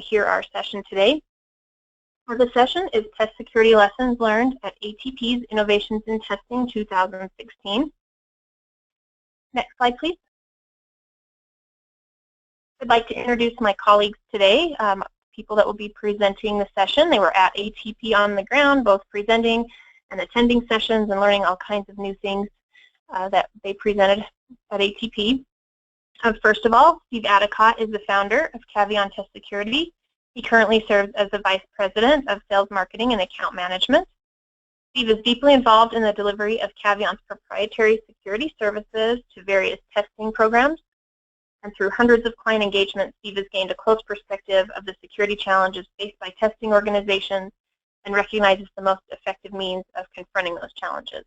hear our session today. The session is Test Security Lessons Learned at ATP's Innovations in Testing 2016. Next slide, please. I'd like to introduce my colleagues today, people that will be presenting the session. They were at ATP on the ground, both presenting and attending sessions and learning all kinds of new things that they presented at ATP. First of all, Steve Adicott is the founder of Caveon Test Security. He currently serves as the Vice President of Sales Marketing and Account Management. Steve is deeply involved in the delivery of Caveon's proprietary security services to various testing programs. And through hundreds of client engagements, Steve has gained a close perspective of the security challenges faced by testing organizations and recognizes the most effective means of confronting those challenges.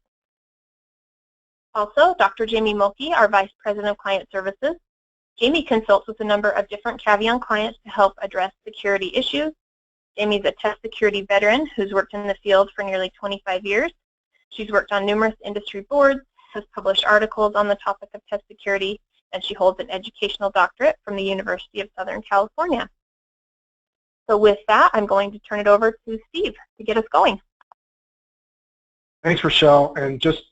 Also, Dr. Jamie Mulkey, our Vice President of Client Services. Jamie consults with a number of different Caveon clients to help address security issues. Jamie's a test security veteran who's worked in the field for nearly 25 years. She's worked on numerous industry boards, has published articles on the topic of test security, and she holds an educational doctorate from the University of Southern California. So with that, I'm going to turn it over to Steve to get us going. Thanks, Rochelle. And just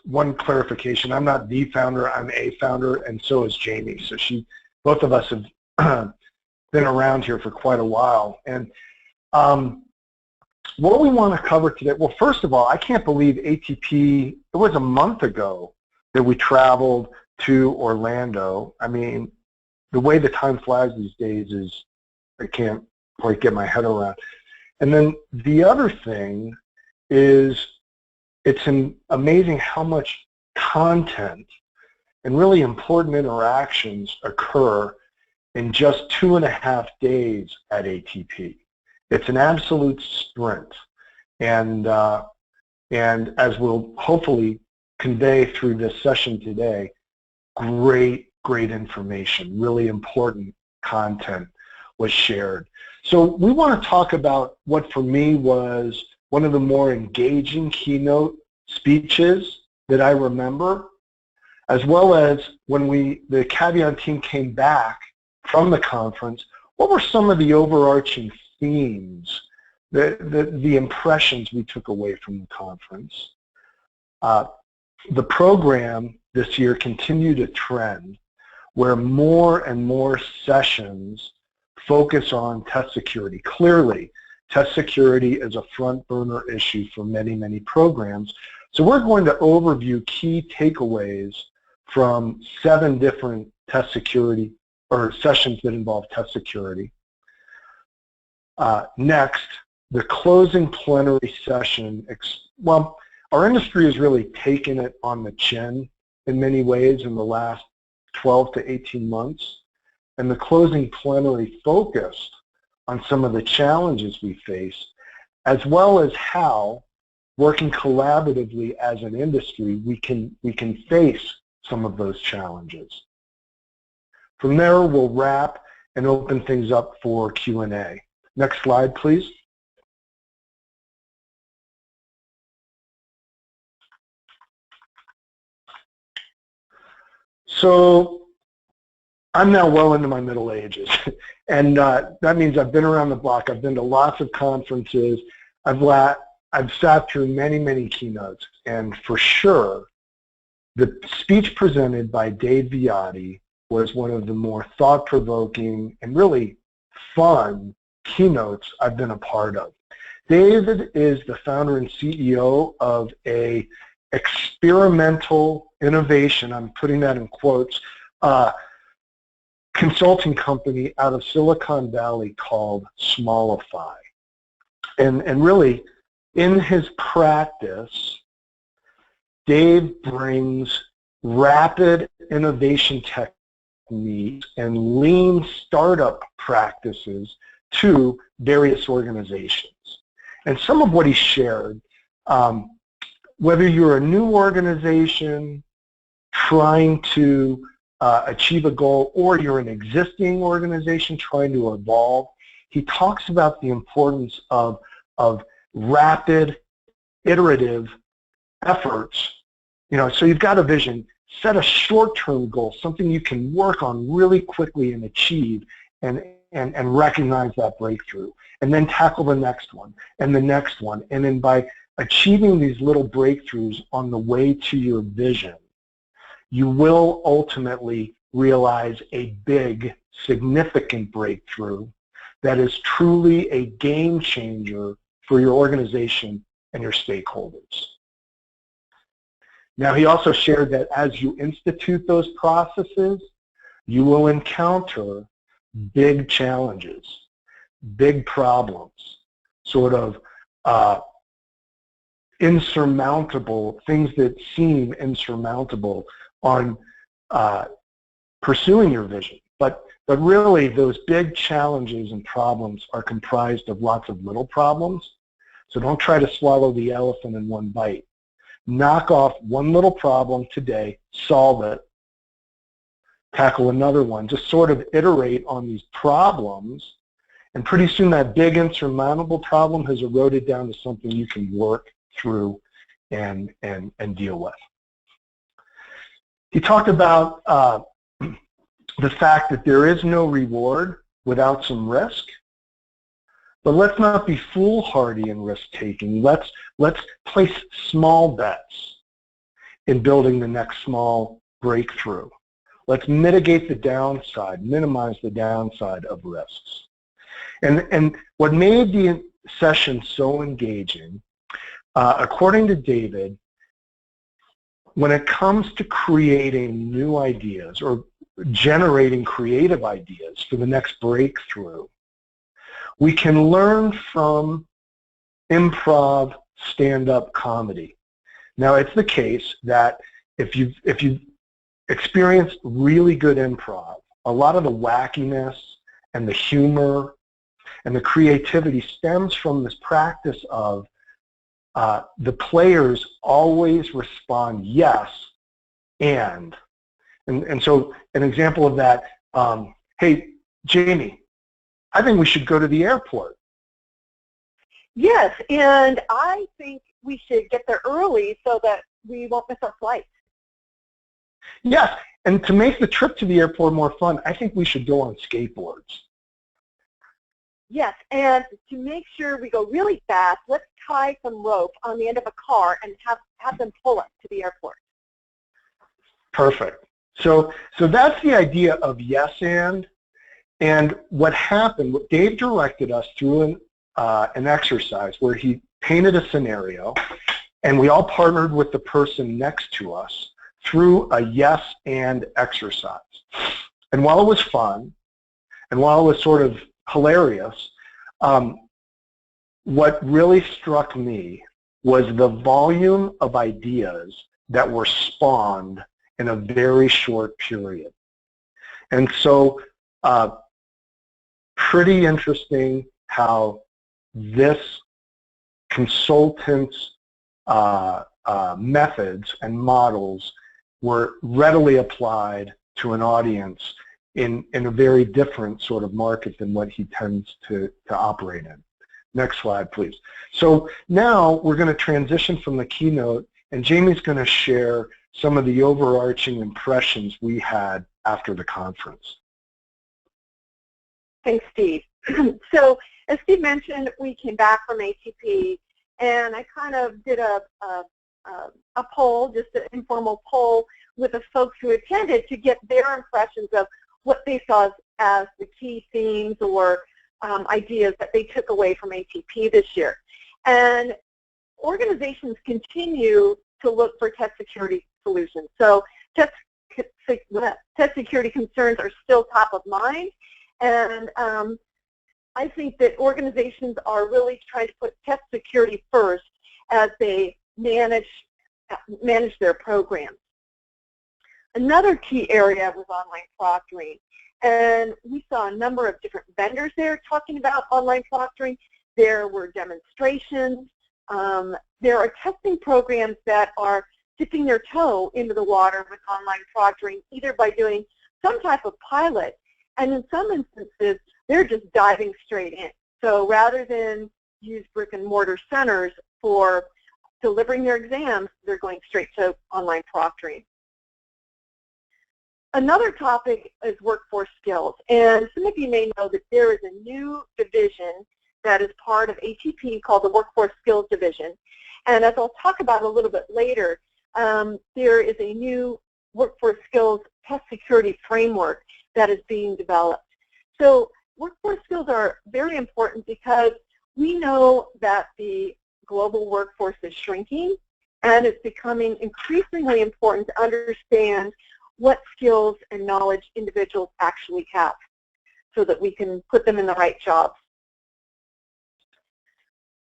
one clarification, I'm not the founder, I'm a founder, and so is Jamie. So both of us have been around here for quite a while. And what we want to cover today, well, first of all, I can't believe ATP, it was a month ago that we traveled to Orlando. I mean, the way the time flies these days is, I can't quite get my head around. And then the other thing is, it's amazing how much content and really important interactions occur in just 2.5 days at ATP. It's an absolute sprint. And as we'll hopefully convey through this session today, great information, really important content was shared. So we want to talk about what for me was one of the more engaging keynote speeches that I remember, as well as when the Caveon team came back from the conference, what were some of the overarching themes, the impressions we took away from the conference. The program this year continued a trend where more and more sessions focus on test security. Clearly, test security is a front burner issue for many programs. So we're going to overview key takeaways from 7 different test security or sessions that involve test security. Next, the closing plenary session. Well, our industry has really taken it on the chin in many ways in the last 12 to 18 months. And the closing plenary focused on some of the challenges we face, as well as how, working collaboratively as an industry, we can face some of those challenges. From there, we'll wrap and open things up for Q&A. Next slide, please. So I'm now well into my middle ages, and that means I've been around the block. I've been to lots of conferences. I've sat through many keynotes, and for sure, the speech presented by Dave Viotti was one of the more thought-provoking and really fun keynotes I've been a part of. David is the founder and CEO of a experimental innovation, I'm putting that in quotes, consulting company out of Silicon Valley called Smallify. And really, in his practice, Dave brings rapid innovation techniques and lean startup practices to various organizations. And some of what he shared, whether you're a new organization trying to achieve a goal, or you're an existing organization trying to evolve, he talks about the importance of rapid, iterative efforts. So you've got a vision, set a short-term goal, something you can work on really quickly and achieve, and and recognize that breakthrough, and then tackle the next one, and the next one. And then by achieving these little breakthroughs on the way to your vision, you will ultimately realize a big, significant breakthrough that is truly a game changer for your organization and your stakeholders. Now, he also shared that as you institute those processes, you will encounter big challenges, big problems, sort of insurmountable, things that seem insurmountable on pursuing your vision. But really, those big challenges and problems are comprised of lots of little problems. So don't try to swallow the elephant in one bite. Knock off one little problem today, solve it, tackle another one. Just sort of iterate on these problems, and pretty soon that big insurmountable problem has eroded down to something you can work through and deal with. He talked about the fact that there is no reward without some risk. But let's not be foolhardy in risk-taking. Let's place small bets in building the next small breakthrough. Let's mitigate the downside, minimize the downside of risks. And what made the session so engaging, according to David, when it comes to creating new ideas or generating creative ideas for the next breakthrough, we can learn from improv stand-up comedy. Now, it's the case that if you've experienced really good improv, a lot of the wackiness and the humor and the creativity stems from this practice of the players always respond yes and so an example of that, hey, Jamie, I think we should go to the airport. Yes, and I think we should get there early so that we won't miss our flight. Yes, and to make the trip to the airport more fun, I think we should go on skateboards. Yes, and to make sure we go really fast, let's tie some rope on the end of a car and have them pull us to the airport. Perfect. So that's the idea of yes and what happened, what Dave directed us through an exercise where he painted a scenario, and we all partnered with the person next to us through a yes and exercise. And while it was fun, and while it was sort of hilarious, what really struck me was the volume of ideas that were spawned in a very short period. And so pretty interesting how this consultant's methods and models were readily applied to an audience in a very different sort of market than what he tends to operate in. Next slide, please. So now we're going to transition from the keynote, and Jamie's going to share some of the overarching impressions we had after the conference. Thanks, Steve. So as Steve mentioned, we came back from ATP, and I kind of did a poll, just an informal poll with the folks who attended to get their impressions of what they saw as the key themes or ideas that they took away from ATP this year. And organizations continue to look for test security solutions. So test security concerns are still top of mind, and I think that organizations are really trying to put test security first as they manage their programs. Another key area was online proctoring, and we saw a number of different vendors there talking about online proctoring. There were demonstrations. There are testing programs that are dipping their toe into the water with online proctoring, either by doing some type of pilot, and in some instances, they're just diving straight in. So rather than use brick and mortar centers for delivering their exams, they're going straight to online proctoring. Another topic is workforce skills, and some of you may know that there is a new division that is part of ATP called the Workforce Skills Division. And as I'll talk about a little bit later, there is a new workforce skills test security framework that is being developed. So workforce skills are very important because we know that the global workforce is shrinking, and it's becoming increasingly important to understand what skills and knowledge individuals actually have so that we can put them in the right jobs.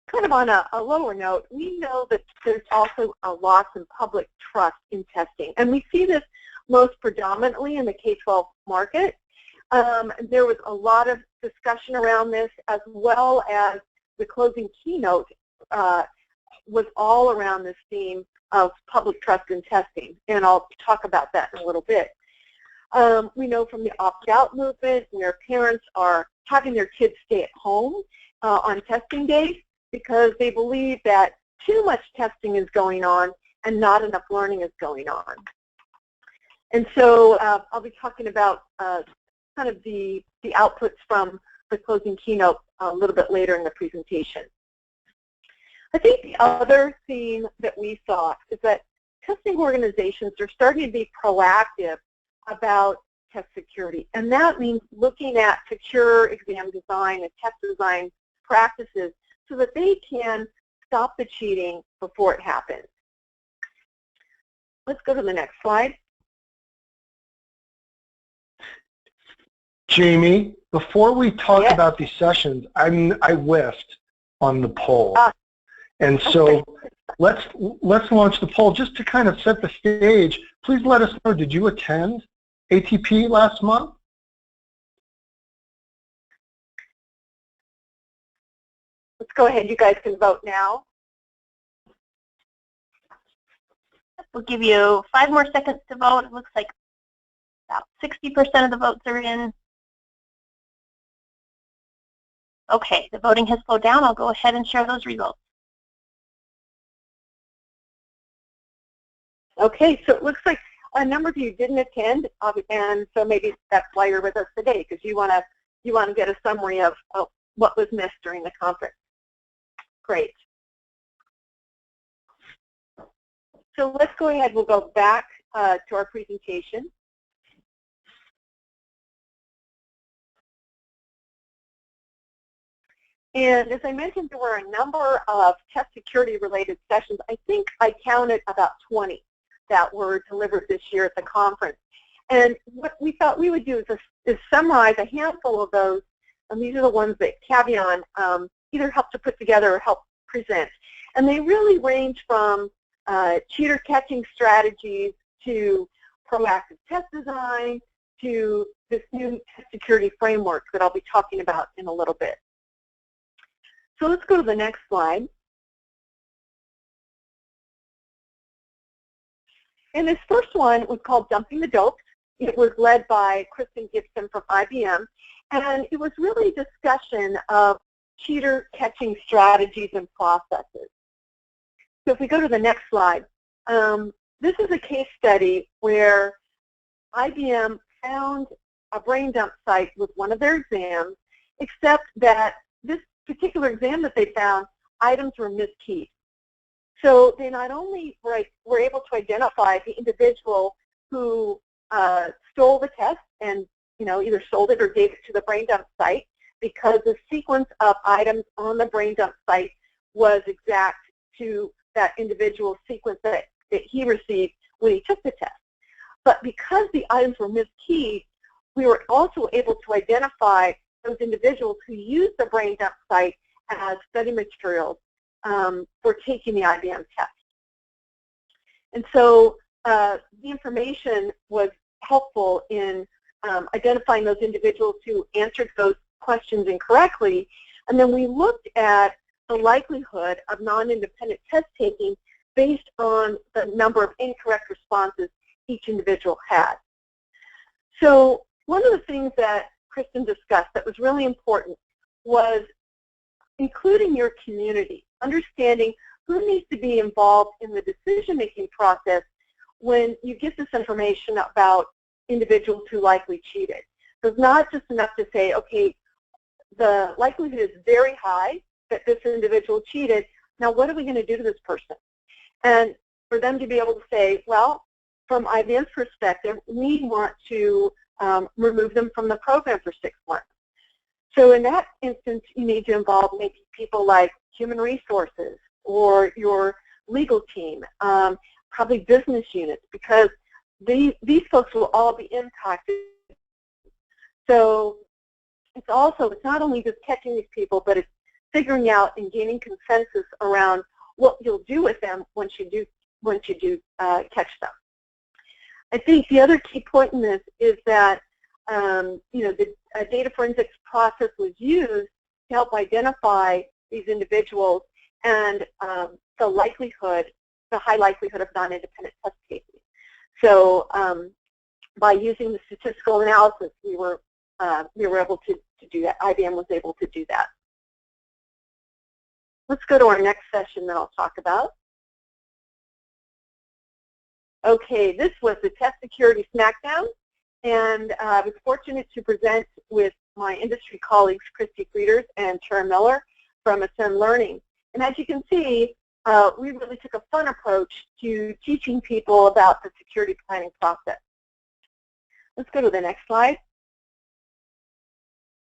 Kind of on a lower note, we know that there's also a loss in public trust in testing, and we see this most predominantly in the K-12 market. There was a lot of discussion around this, as well as the closing keynote was all around this theme of public trust in testing, and I'll talk about that in a little bit. We know from the opt-out movement where parents are having their kids stay at home on testing days because they believe that too much testing is going on and not enough learning is going on. And so I'll be talking about kind of the outputs from the closing keynote a little bit later in the presentation. I think the other theme that we saw is that testing organizations are starting to be proactive about test security, and that means looking at secure exam design and test design practices so that they can stop the cheating before it happens. Let's go to the next slide. Jamie, before we talk about these sessions, I whiffed on the poll. And so let's launch the poll just to kind of set the stage. Please let us know, did you attend ATP last month? Let's go ahead. You guys can vote now. We'll give you 5 more seconds to vote. It looks like about 60% of the votes are in. Okay, the voting has slowed down. I'll go ahead and share those results. Okay, so it looks like a number of you didn't attend, and so maybe that's why you're with us today, because you want to get a summary of what was missed during the conference. Great. So let's go ahead. We'll go back to our presentation. And as I mentioned, there were a number of test security related sessions. I think I counted about 20 that were delivered this year at the conference. And what we thought we would do is summarize a handful of those, and these are the ones that Caveon either helped to put together or helped present. And they really range from cheater catching strategies to proactive test design to this new test security framework that I'll be talking about in a little bit. So let's go to the next slide. And this first one was called Dumping the Dope. It was led by Kristen Gibson from IBM, and it was really a discussion of cheater catching strategies and processes. So if we go to the next slide, this is a case study where IBM found a Braindump site with one of their exams, except that this particular exam that they found, items were miskeyed. So they not only were able to identify the individual who stole the test and either sold it or gave it to the Braindump site, because the sequence of items on the Braindump site was exact to that individual sequence that he received when he took the test. But because the items were miskeyed, we were also able to identify those individuals who used the Braindump site as study materials for taking the IBM test. And so the information was helpful in identifying those individuals who answered those questions incorrectly. And then we looked at the likelihood of non-independent test taking based on the number of incorrect responses each individual had. So one of the things that Kristen discussed that was really important was including your community, understanding who needs to be involved in the decision-making process when you get this information about individuals who likely cheated. So it's not just enough to say, okay, the likelihood is very high that this individual cheated. Now, what are we going to do to this person? And for them to be able to say, well, from IBM's perspective, we want to remove them from the program for 6 months. So in that instance, you need to involve maybe people like human resources or your legal team, probably business units, because these folks will all be impacted. So it's not only just catching these people, but it's figuring out and gaining consensus around what you'll do with them once you do catch them. I think the other key point in this is that the data forensics process was used to help identify these individuals and the high likelihood of non-independent test cases. So by using the statistical analysis, we were able to do that. IBM was able to do that. Let's go to our next session that I'll talk about. Okay, this was the Test Security SmackDown, and I was fortunate to present with my industry colleagues, Christy Frieders and Tara Miller from Ascend Learning. And as you can see, we really took a fun approach to teaching people about the security planning process. Let's go to the next slide.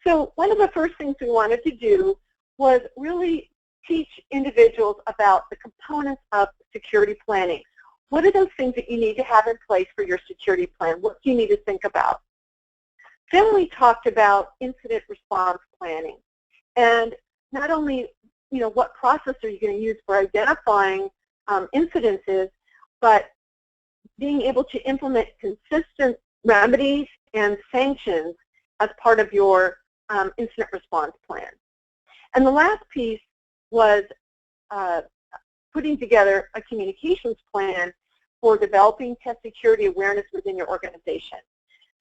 So one of the first things we wanted to do was really teach individuals about the components of security planning. What are those things that you need to have in place for your security plan? What do you need to think about? Then we talked about incident response planning. And not only, what process are you going to use for identifying incidences, but being able to implement consistent remedies and sanctions as part of your incident response plan. And the last piece was putting together a communications plan for developing test security awareness within your organization.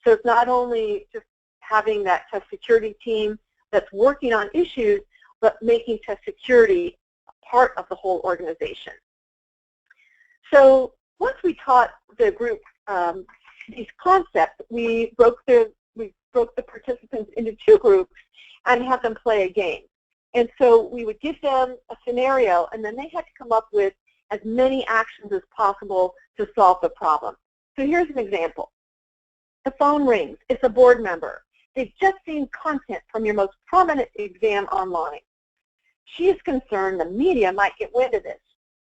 So it's not only just having that test security team that's working on issues, but making test security part of the whole organization. So once we taught the group these concepts, we broke the participants into 2 groups and had them play a game. And so we would give them a scenario, and then they had to come up with as many actions as possible to solve the problem. So here's an example. The phone rings. It's a board member. They've just seen content from your most prominent exam online. She is concerned the media might get wind of this.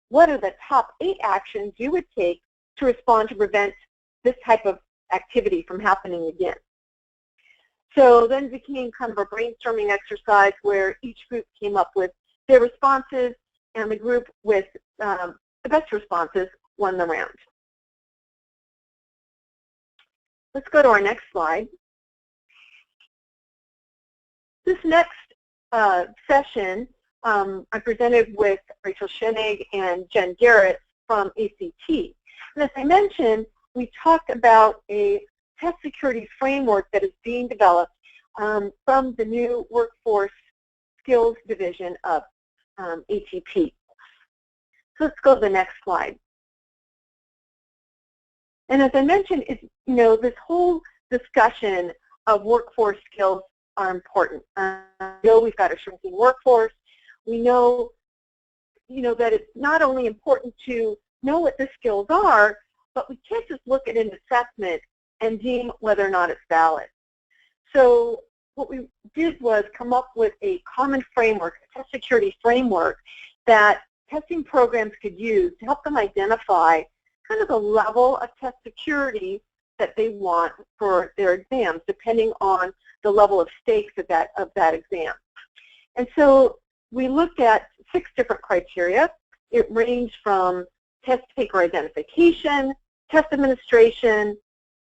What are the top 8 actions you would take to respond to prevent this type of activity from happening again? So then it became kind of a brainstorming exercise where each group came up with their responses, and the group with the best responses won the round. Let's go to our next slide. This next session, I presented with Rachel Schenig and Jen Garrett from ACT. And as I mentioned, we talked about a test security framework that is being developed from the new workforce skills division of ATP. So let's go to the next slide. And as I mentioned, this whole discussion of workforce skills are important. We know we've got a shrinking workforce. We know, that it's not only important to know what the skills are, but we can't just look at an assessment and deem whether or not it's valid. So what we did was come up with a common framework, a test security framework that testing programs could use to help them identify kind of the level of test security that they want for their exams, depending on the level of stakes of that exam. And so we looked at 6 different criteria. It ranged from test taker identification, test administration,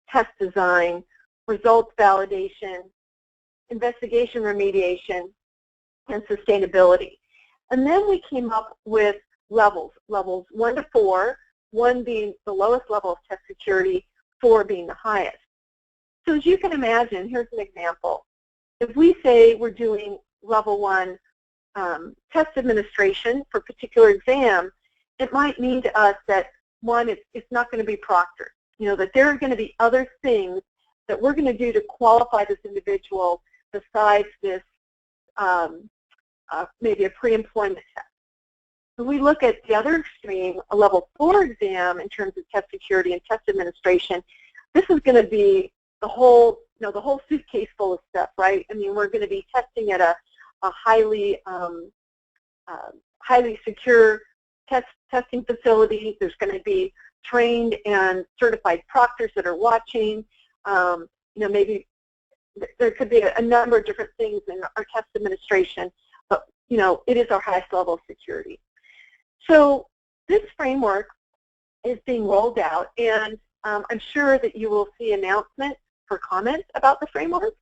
test design, results validation, investigation remediation, and sustainability. And then we came up with levels 1 to 4, 1 being the lowest level of test security, 4 being the highest. So as you can imagine, here's an example. If we say we're doing level 1 test administration for a particular exam, it might mean to us that, 1, it's not going to be proctored. That there are going to be other things that we're going to do to qualify this individual besides this maybe a pre-employment test. When we look at the other extreme, a level 4 exam in terms of test security and test administration, this is going to be the whole, the whole suitcase full of stuff, right? I mean, we're going to be testing at a highly secure testing facility. There's going to be trained and certified proctors that are watching. Maybe there could be a number of different things in our test administration, but it is our highest level of security. So this framework is being rolled out, and I'm sure that you will see announcements for comments about the framework,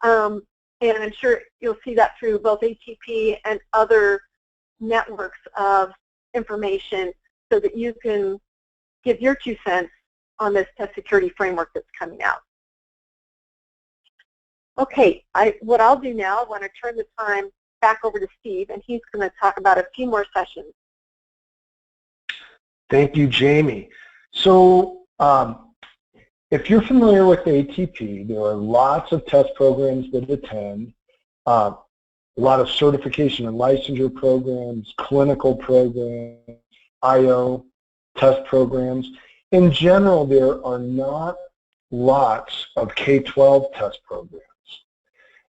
and I'm sure you'll see that through both ATP and other networks of information so that you can give your 2 cents on this test security framework that's coming out. Okay, what I'll do now, I want to turn the time back over to Steve, and he's going to talk about a few more sessions. Thank you, Jamie. So if you're familiar with ATP, there are lots of test programs that attend, a lot of certification and licensure programs, clinical programs, IO test programs. In general, there are not lots of K-12 test programs.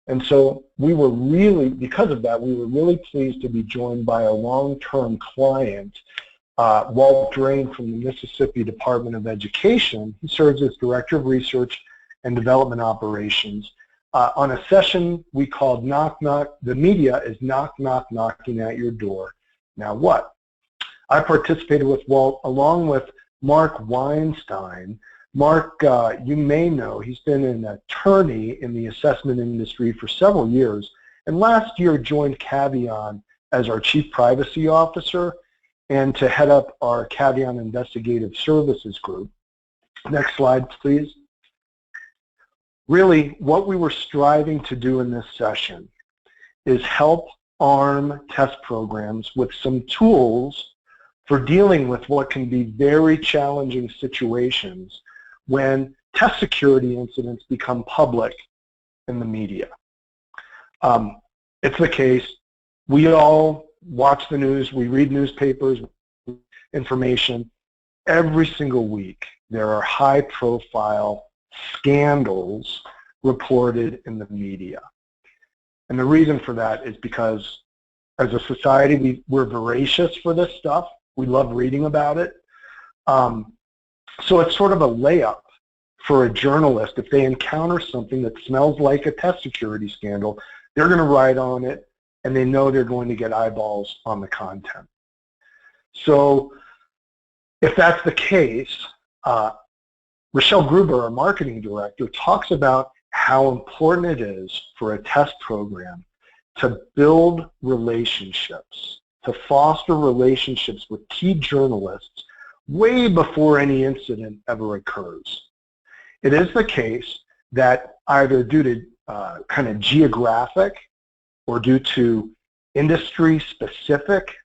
And so because of that, we were really pleased to be joined by a long-term client, Walt Drain from the Mississippi Department of Education. He serves as Director of Research and Development Operations. On a session we called Knock Knock, the media is knock knock knocking at your door. Now what? I participated with Walt along with Mark Weinstein. Mark, you may know, he's been an attorney in the assessment industry for several years, and last year joined Caveon as our Chief Privacy Officer and to head up our Caveon Investigative Services Group. Next slide, please. Really, what we were striving to do in this session is help arm test programs with some tools for dealing with what can be very challenging situations when test security incidents become public in the media. It's the case, we all watch the news, we read newspapers, information. Every single week there are high-profile scandals reported in the media. And the reason for that is because as a society we're voracious for this stuff. We love reading about it. So it's sort of a layup for a journalist. If they encounter something that smells like a test security scandal, they're going to write on it, and they know they're going to get eyeballs on the content. So if that's the case, Rochelle Gruber, our marketing director, talks about how important it is for a test program to build relationships, to foster relationships with key journalists way before any incident ever occurs. It is the case that either due to kind of geographic or due to industry-specific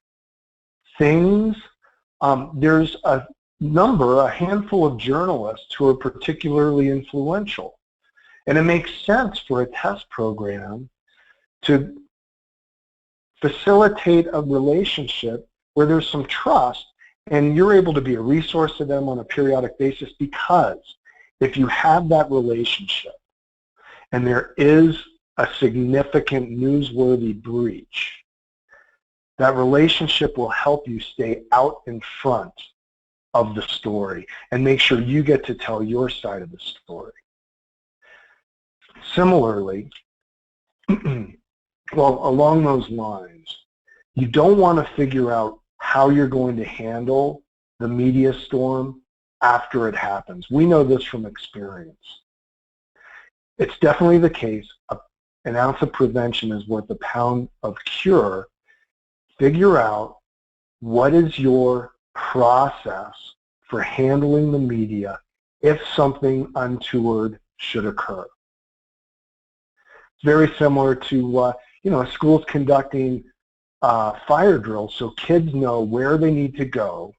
things, there's a handful of journalists who are particularly influential. And it makes sense for a test program to facilitate a relationship where there's some trust and you're able to be a resource to them on a periodic basis, because if you have that relationship and there is a significant newsworthy breach, that relationship will help you stay out in front of the story and make sure you get to tell your side of the story. Similarly, well, along those lines, you don't want to figure out how you're going to handle the media storm after it happens. We know this from experience. It's definitely the case, an ounce of prevention is worth a pound of cure. Figure out what is your process for handling the media if something untoward should occur. It's very similar to schools conducting fire drills so kids know where they need to go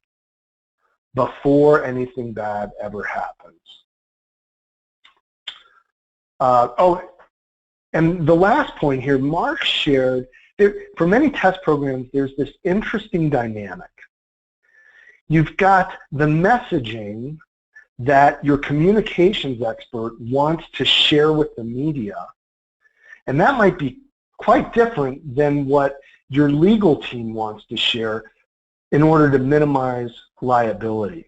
before anything bad ever happens. And the last point here, Mark shared, for many test programs, there's this interesting dynamic. You've got the messaging that your communications expert wants to share with the media, and that might be quite different than what your legal team wants to share in order to minimize liability.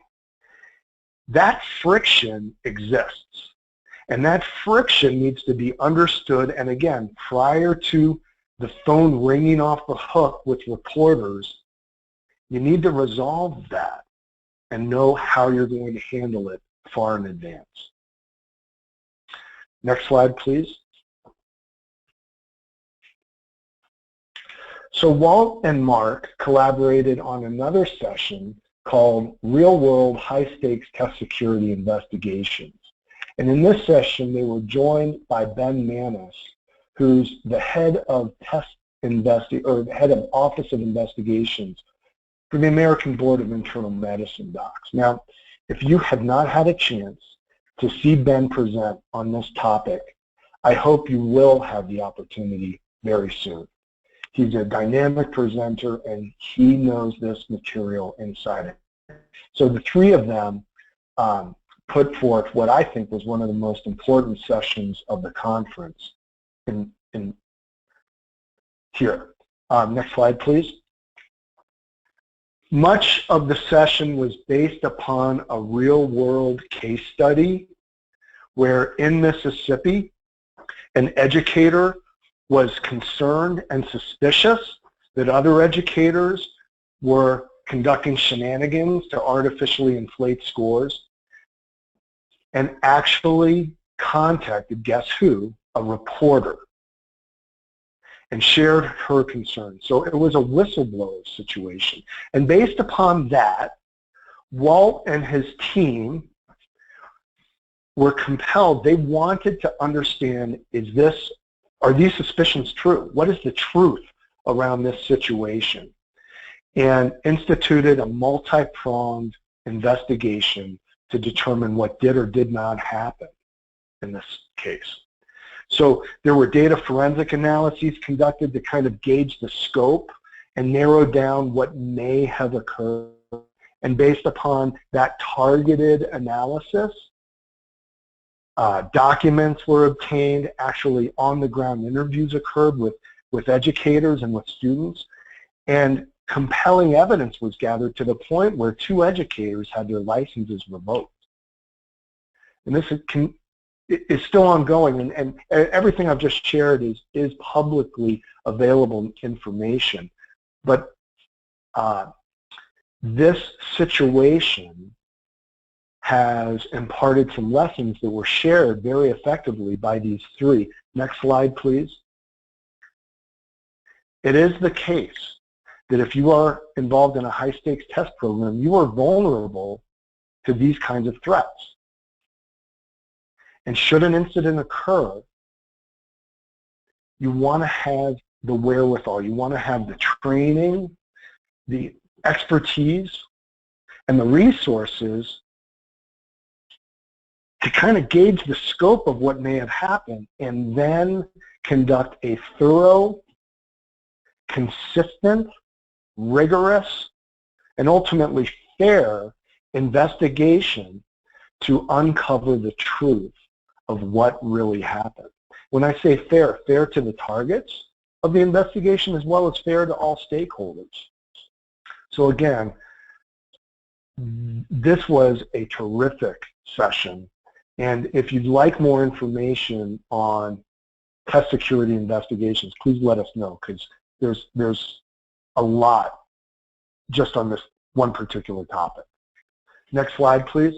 That friction exists, and that friction needs to be understood, and again, prior to the phone ringing off the hook with reporters, you need to resolve that and know how you're going to handle it far in advance. Next slide, please. So Walt and Mark collaborated on another session called Real-World High-Stakes Test Security Investigations. And in this session, they were joined by Ben Manis, who's the head of head of Office of Investigations for the American Board of Internal Medicine Docs. Now, if you have not had a chance to see Ben present on this topic, I hope you will have the opportunity very soon. He's a dynamic presenter, and he knows this material inside it. So the three of them put forth what I think was one of the most important sessions of the conference in here. Next slide, please. Much of the session was based upon a real-world case study where in Mississippi, an educator was concerned and suspicious that other educators were conducting shenanigans to artificially inflate scores, and actually contacted, guess who, a reporter, and shared her concern. So it was a whistleblower situation. And based upon that, Walt and his team were compelled, they wanted to understand, are these suspicions true? What is the truth around this situation? And instituted a multi-pronged investigation to determine what did or did not happen in this case. So there were data forensic analyses conducted to kind of gauge the scope and narrow down what may have occurred. And based upon that targeted analysis, documents were obtained, actually on-the-ground interviews occurred with educators and with students, and compelling evidence was gathered to the point where 2 educators had their licenses revoked. And this is still ongoing, and everything I've just shared is publicly available information. But this situation has imparted some lessons that were shared very effectively by these 3. Next slide, please. It is the case that if you are involved in a high-stakes test program, you are vulnerable to these kinds of threats. And should an incident occur, you want to have the wherewithal, you want to have the training, the expertise, and the resources to kind of gauge the scope of what may have happened and then conduct a thorough, consistent, rigorous, and ultimately fair investigation to uncover the truth of what really happened. When I say fair, fair to the targets of the investigation as well as fair to all stakeholders. So again, this was a terrific session, and if you'd like more information on test security investigations, please let us know, because there's a lot just on this one particular topic. Next slide, please.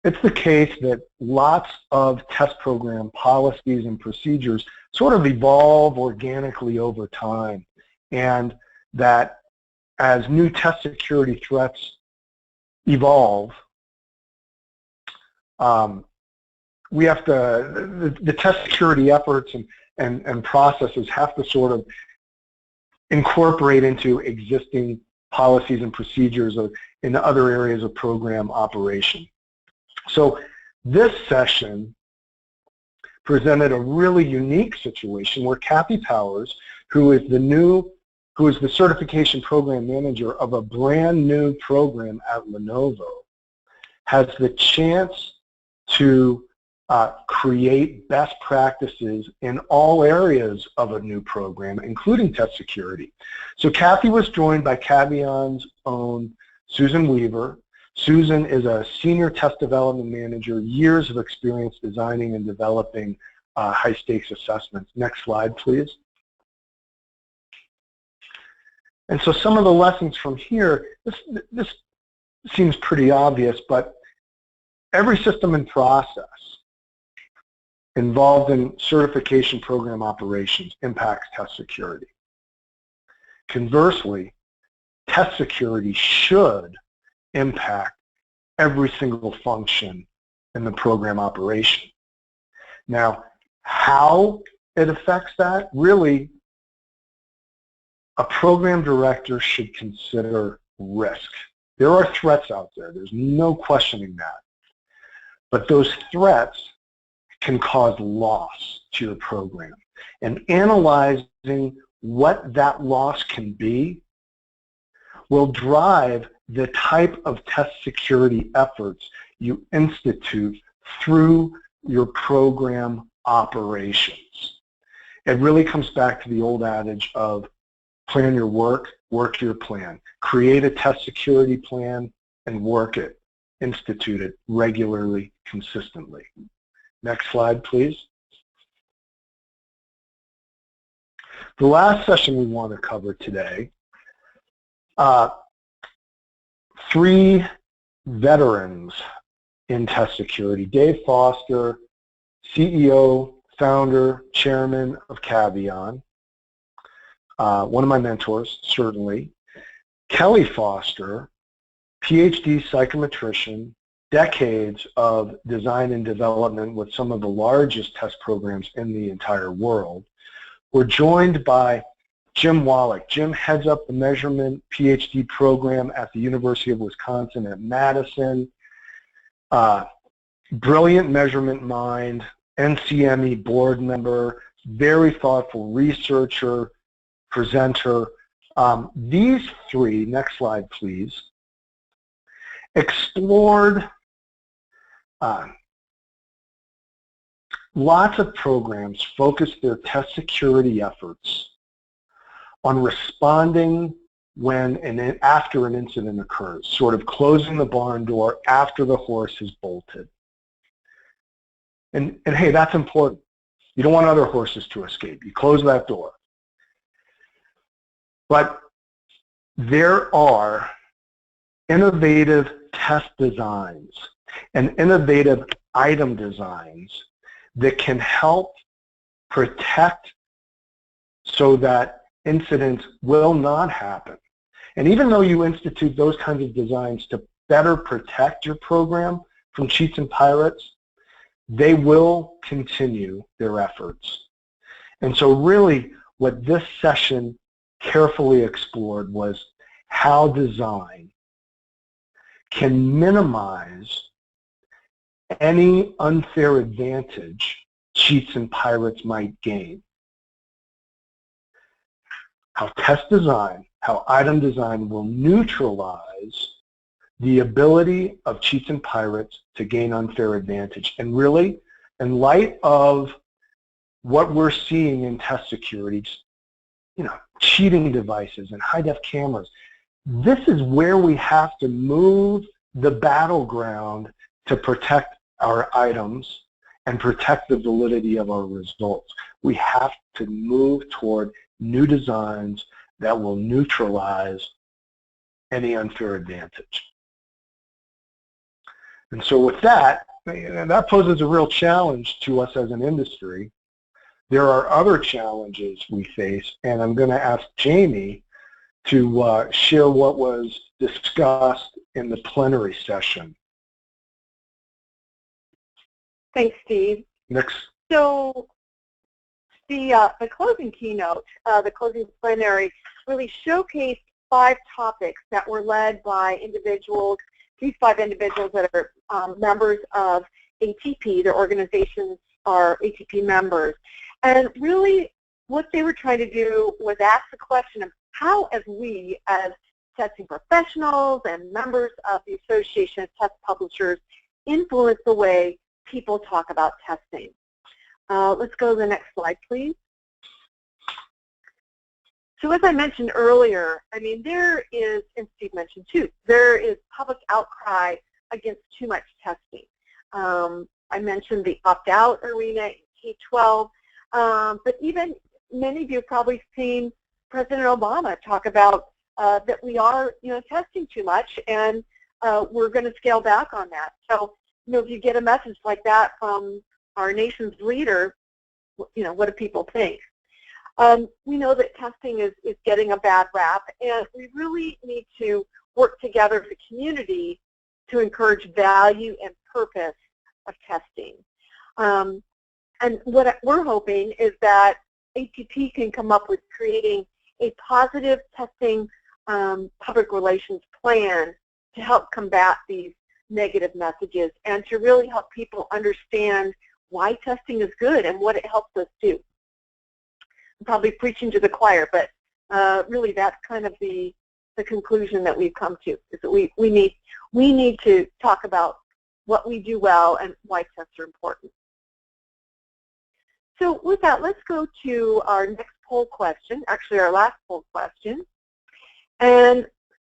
It's the case that lots of test program policies and procedures sort of evolve organically over time, and that as new test security threats evolve, we have to, the test security efforts and processes have to sort of incorporate into existing policies and procedures in other areas of program operation. So this session presented a really unique situation where Kathy Powers, who is the certification program manager of a brand new program at Lenovo, has the chance to create best practices in all areas of a new program, including test security. So Kathy was joined by Caveon's own Susan Weaver. Susan is a senior test development manager, years of experience designing and developing high-stakes assessments. Next slide, please. And so some of the lessons from here, this seems pretty obvious, but every system and process involved in certification program operations impacts test security. Conversely, test security should impact every single function in the program operation. Now, how it affects that, really, a program director should consider risk. There are threats out there. There's no questioning that. But those threats can cause loss to your program. And analyzing what that loss can be will drive the type of test security efforts you institute through your program operations. It really comes back to the old adage of plan your work, work your plan. Create a test security plan and work it. Institute it regularly, consistently. Next slide, please. The last session we want to cover today, three veterans in test security. Dave Foster, CEO, founder, chairman of Caveon, one of my mentors, certainly. Kelly Foster, PhD psychometrician, decades of design and development with some of the largest test programs in the entire world. We're joined by Jim Wallach. Jim heads up the measurement PhD program at the University of Wisconsin at Madison. Brilliant measurement mind, NCME board member, very thoughtful researcher, presenter. These three, next slide please, explored lots of programs focus their test security efforts on responding when and after an incident occurs, sort of closing the barn door after the horse has bolted. And hey, that's important. You don't want other horses to escape. You close that door. But there are innovative test designs and innovative item designs that can help protect so that incidents will not happen. And even though you institute those kinds of designs to better protect your program from cheats and pirates, they will continue their efforts. And so really what this session carefully explored was how design can minimize any unfair advantage cheats and pirates might gain. How test design, how item design will neutralize the ability of cheats and pirates to gain unfair advantage. And really, in light of what we're seeing in test security, cheating devices and high-def cameras, this is where we have to move the battleground to protect our items and protect the validity of our results. We have to move toward new designs that will neutralize any unfair advantage. And so with that, that poses a real challenge to us as an industry. There are other challenges we face, and I'm going to ask Jamie to share what was discussed in the plenary session. Thanks, Steve. Next. So the closing keynote, the closing plenary, really showcased 5 topics that were led by individuals, these 5 individuals that are members of ATP. Their organizations are ATP members. And really what they were trying to do was ask the question of how, as we, as testing professionals and members of the Association of Test Publishers, influence the way people talk about testing. Let's go to the next slide, please. So as I mentioned earlier, I mean, there is, and Steve mentioned too, there is public outcry against too much testing. I mentioned the opt-out arena in K-12, but even many of you have probably seen President Obama talk about that we are, testing too much, and we're going to scale back on that. So, if you get a message like that from our nation's leader, what do people think? We know that testing is getting a bad rap, and we really need to work together as a community to encourage value and purpose of testing. And what we're hoping is that ATP can come up with creating a positive testing public relations plan to help combat these negative messages and to really help people understand why testing is good and what it helps us do. I'm probably preaching to the choir, but really that's kind of the conclusion that we've come to, is that we need to talk about what we do well and why tests are important. So with that, let's go to our next poll question, actually our last poll question. And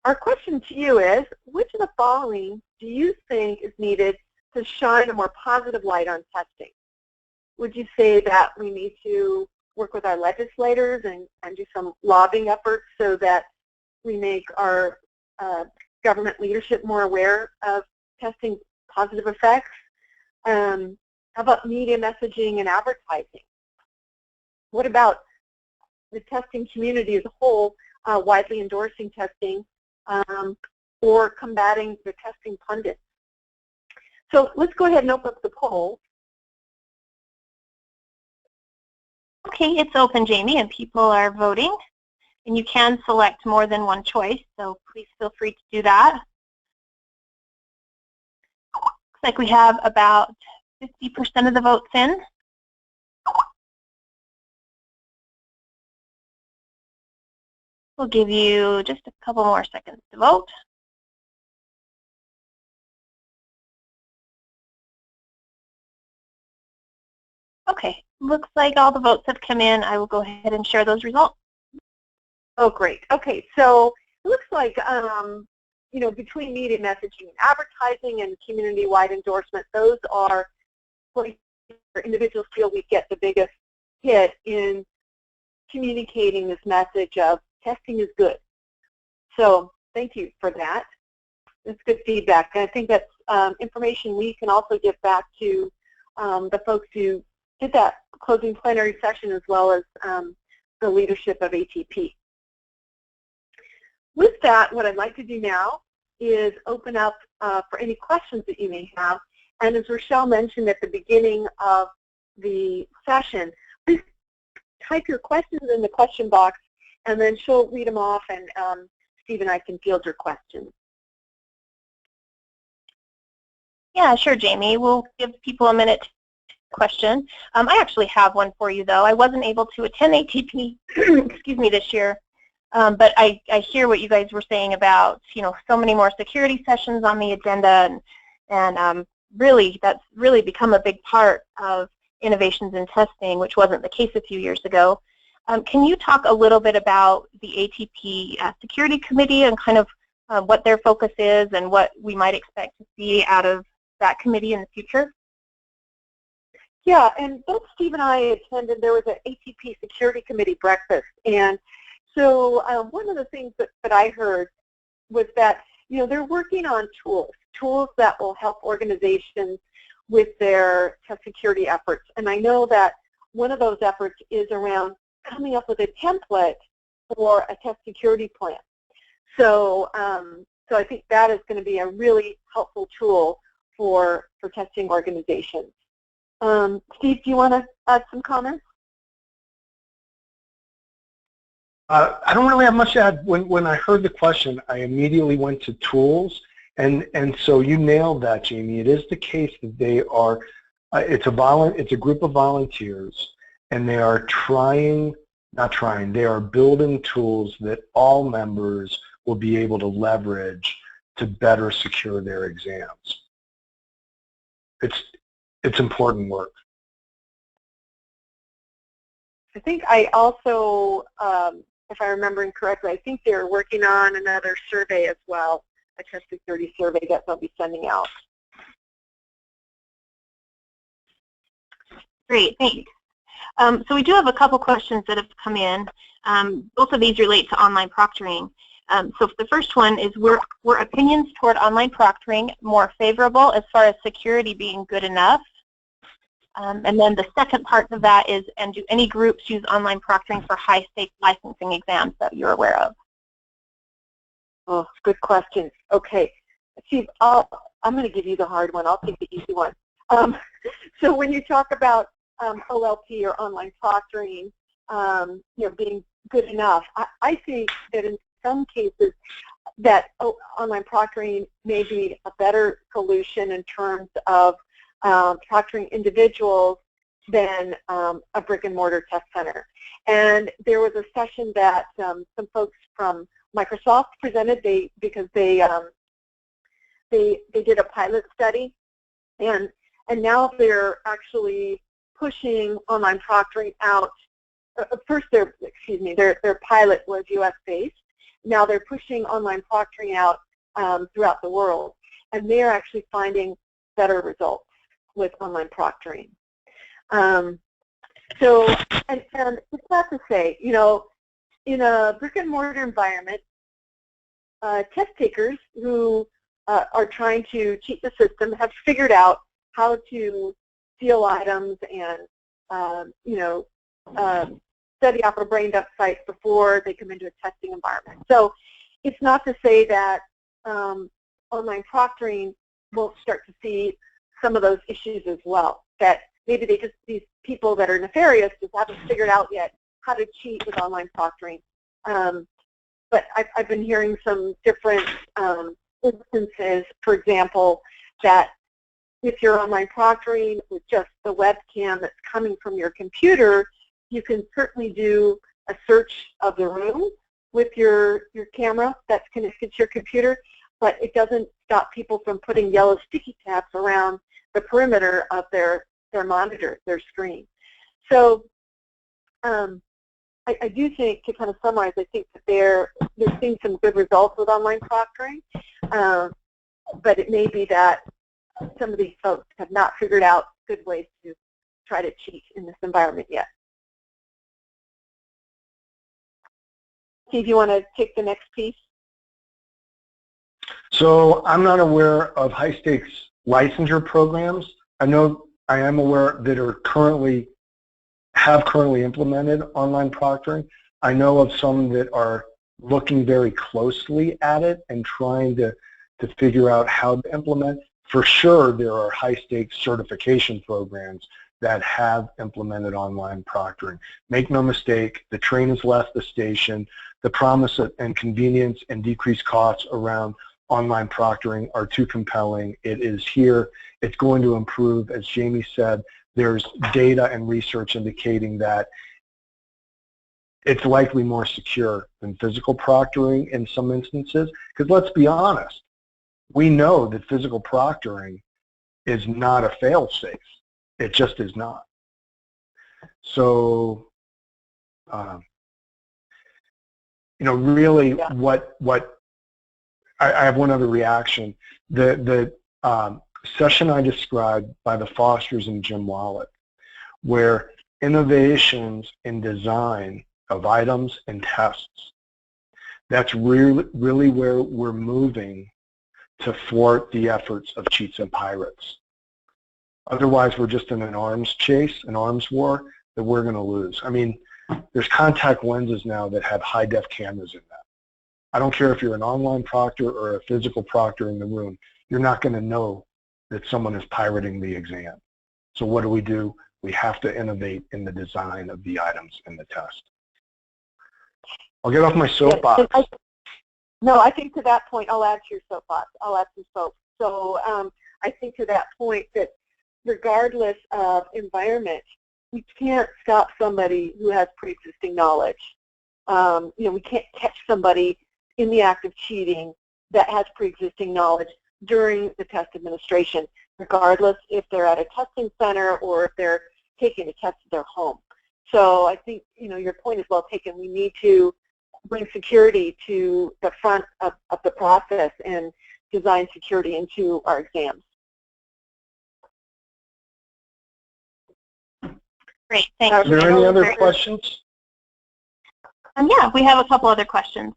our question to you is, which of the following do you think is needed to shine a more positive light on testing? Would you say that we need to work with our legislators and do some lobbying efforts so that we make our government leadership more aware of testing positive effects? How about media messaging and advertising? What about the testing community as a whole widely endorsing testing or combating the testing pundits? So let's go ahead and open up the poll. Okay, it's open, Jamie, and people are voting. And you can select more than one choice, so please feel free to do that. Looks like we have about 50% of the votes in. We'll give you just a couple more seconds to vote. Okay, looks like all the votes have come in. I will go ahead and share those results. Oh, great. Okay, so it looks like, between media messaging and advertising and community-wide endorsement, those are places where individuals feel we get the biggest hit in communicating this message of testing is good. So thank you for that. That's good feedback. And I think that's information we can also give back to the folks who did that closing plenary session, as well as the leadership of ATP. With that, what I'd like to do now is open up for any questions that you may have. And as Rochelle mentioned at the beginning of the session, please type your questions in the question box, and then she'll read them off, and Steve and I can field your questions. Yeah, sure, Jamie. We'll give people a minute to question. I actually have one for you, though. I wasn't able to attend ATP, excuse me, this year, but I hear what you guys were saying about, so many more security sessions on the agenda, and really, that's really become a big part of innovations in testing, which wasn't the case a few years ago. Can you talk a little bit about the ATP Security Committee and kind of what their focus is and what we might expect to see out of that committee in the future? Yeah, and both Steve and I attended, there was an ATP Security Committee breakfast, and so one of the things that I heard was that, they're working on tools that will help organizations with their test security efforts. And I know that one of those efforts is around coming up with a template for a test security plan. So, so I think that is going to be a really helpful tool for testing organizations. Steve, do you want to add some comments? I don't really have much to add. When I heard the question, I immediately went to tools, and so you nailed that, Jamie. It is the case that they are. It's a group of volunteers, and they are they are building tools that all members will be able to leverage to better secure their exams. It's important work. I think I also, if I'm remembering correctly, I think they're working on another survey as well, a test security survey that they'll be sending out. Great, thanks. So we do have a couple questions that have come in. Both of these relate to online proctoring. So the first one is, were opinions toward online proctoring more favorable as far as security being good enough? And then the second part of that is, and do any groups use online proctoring for high-stakes licensing exams that you're aware of? Oh, good question. Okay, Steve, I'm going to give you the hard one. I'll take the easy one. So when you talk about OLP or online proctoring, being good enough, I think that in some cases that online proctoring may be a better solution in terms of proctoring individuals than a brick-and-mortar test center. And there was a session that some folks from Microsoft presented because they did a pilot study, and now they're actually pushing online proctoring out. First, their pilot was U.S.-based. Now they're pushing online proctoring out throughout the world, and they're actually finding better results with online proctoring. So, and it's not to say, in a brick-and-mortar environment, test takers who are trying to cheat the system have figured out how to steal items and, study off a Braindump site before they come into a testing environment. So it's not to say that online proctoring won't start to see some of those issues as well, that maybe these people that are nefarious just haven't figured out yet how to cheat with online proctoring. But I've been hearing some different instances, for example, that if you're online proctoring with just the webcam that's coming from your computer, you can certainly do a search of the room with your camera that's connected to your computer, but it doesn't stop people from putting yellow sticky tabs around the perimeter of their monitor, their screen. So I do think, to kind of summarize, I think that they're seeing some good results with online proctoring, but it may be that some of these folks have not figured out good ways to try to cheat in this environment yet. Steve, you want to take the next piece? So I'm not aware of high-stakes licensure programs. I am aware that have currently implemented online proctoring. I know of some that are looking very closely at it and trying to figure out how to implement. For sure, there are high-stakes certification programs that have implemented online proctoring. Make no mistake, the train has left the station. The promise and convenience and decreased costs around online proctoring are too compelling. It is here. It's going to improve. As Jamie said, there's data and research indicating that it's likely more secure than physical proctoring in some instances. Because let's be honest, we know that physical proctoring is not a fail-safe. It just is not. So, really, what I have one other reaction. The session I described by the Fosters and Jim Wallet, where innovations in design of items and tests, that's really where we're moving to thwart the efforts of cheats and pirates. Otherwise, we're just in an arms chase, an arms war that we're going to lose. I mean, there's contact lenses now that have high-def cameras in them. I don't care if you're an online proctor or a physical proctor in the room, you're not going to know that someone is pirating the exam. So what do? We have to innovate in the design of the items in the test. I'll get off my soapbox. No, I think to that point, I'll add to your soapbox. I'll add some soap. So I think to that point that regardless of environment, we can't stop somebody who has pre-existing knowledge. We can't catch somebody in the act of cheating that has pre-existing knowledge during the test administration, regardless if they're at a testing center or if they're taking a test at their home. So I think, your point is well taken. We need to bring security to the front of the process and design security into our exams. Great, thanks. Are there any other questions? Yeah, we have a couple other questions.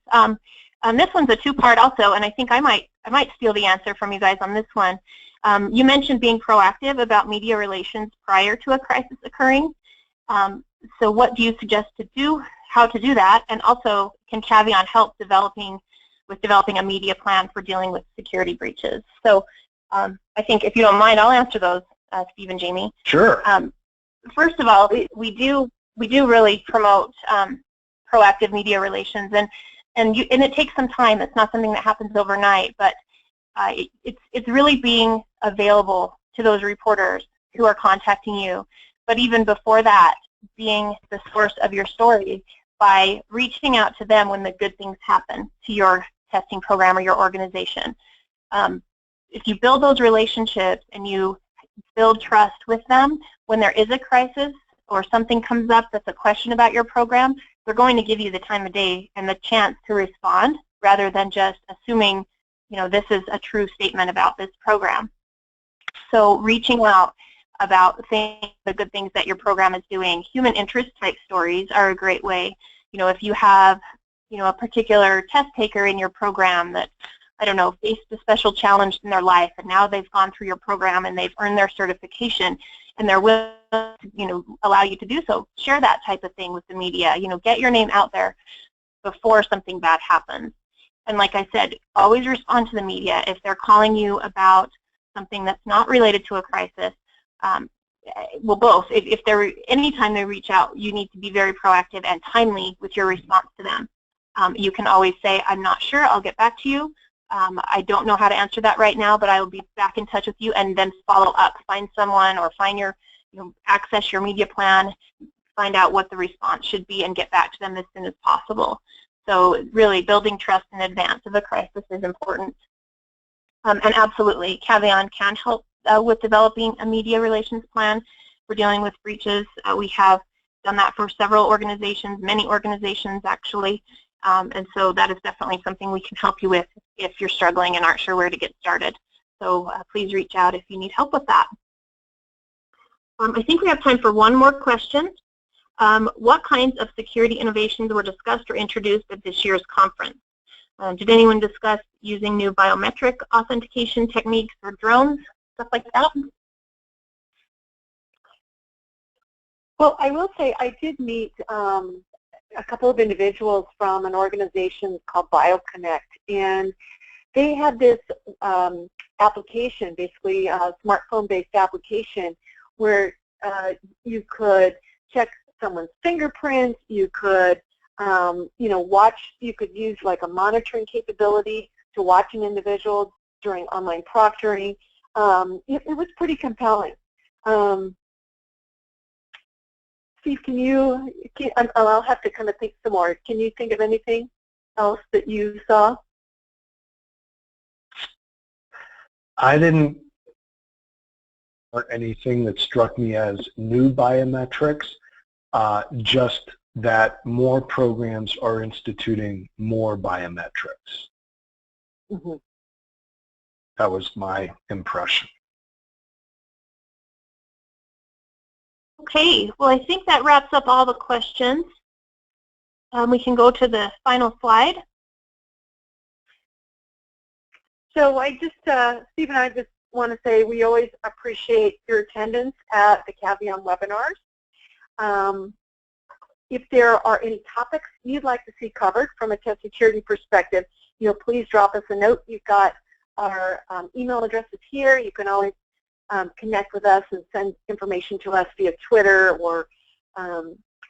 This one's a two-part also, and I think I might steal the answer from you guys on this one. You mentioned being proactive about media relations prior to a crisis occurring. So what do you suggest to do, how to do that, and also can Caveon help developing a media plan for dealing with security breaches? So I think if you don't mind, I'll answer those, Steve and Jamie. Sure. First of all, we do really promote proactive media relations, and it takes some time. It's not something that happens overnight, but it's really being available to those reporters who are contacting you. But even before that, being the source of your story by reaching out to them when the good things happen to your testing program or your organization. If you build those relationships and you build trust with them, when there is a crisis or something comes up that's a question about your program, they're going to give you the time of day and the chance to respond rather than just assuming, this is a true statement about this program. So reaching out about saying the good things that your program is doing. Human interest type stories are a great way. If you have, a particular test taker in your program that, I don't know, faced a special challenge in their life and now they've gone through your program and they've earned their certification and they're willing to, allow you to do so, share that type of thing with the media. Get your name out there before something bad happens. And like I said, always respond to the media. If they're calling you about something that's not related to a crisis, well, both. If they're, anytime they reach out, you need to be very proactive and timely with your response to them. You can always say, I'm not sure, I'll get back to you. I don't know how to answer that right now, but I will be back in touch with you, and then follow up. Find someone or find your, access your media plan, find out what the response should be, and get back to them as soon as possible. So really building trust in advance of a crisis is important. And absolutely, Caveon can help with developing a media relations plan for dealing with breaches. We have done that for several organizations, many organizations actually, and so that is definitely something we can help you with if you're struggling and aren't sure where to get started. So please reach out if you need help with that. I think we have time for one more question. What kinds of security innovations were discussed or introduced at this year's conference? Did anyone discuss using new biometric authentication techniques for drones, stuff like that? Well, I will say I did meet a couple of individuals from an organization called BioConnect, and they had this application, basically a smartphone-based application, where you could check someone's fingerprints, you could you could use like a monitoring capability to watch an individual during online proctoring. It was pretty compelling. Steve, I'll have to kind of think some more. Can you think of anything else that you saw? I didn't or anything that struck me as new biometrics, just that more programs are instituting more biometrics. Mm-hmm. That was my impression. Okay, well, I think that wraps up all the questions. We can go to the final slide. So Steve and I just want to say we always appreciate your attendance at the Caveon webinars. If there are any topics you'd like to see covered from a test security perspective, please drop us a note. You've got our email addresses here. You can always connect with us and send information to us via Twitter or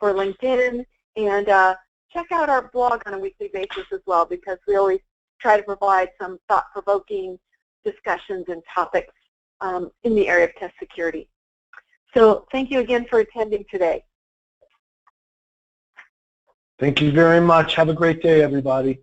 LinkedIn. And check out our blog on a weekly basis as well, because we always try to provide some thought-provoking discussions and topics in the area of test security. So thank you again for attending today. Thank you very much. Have a great day, everybody.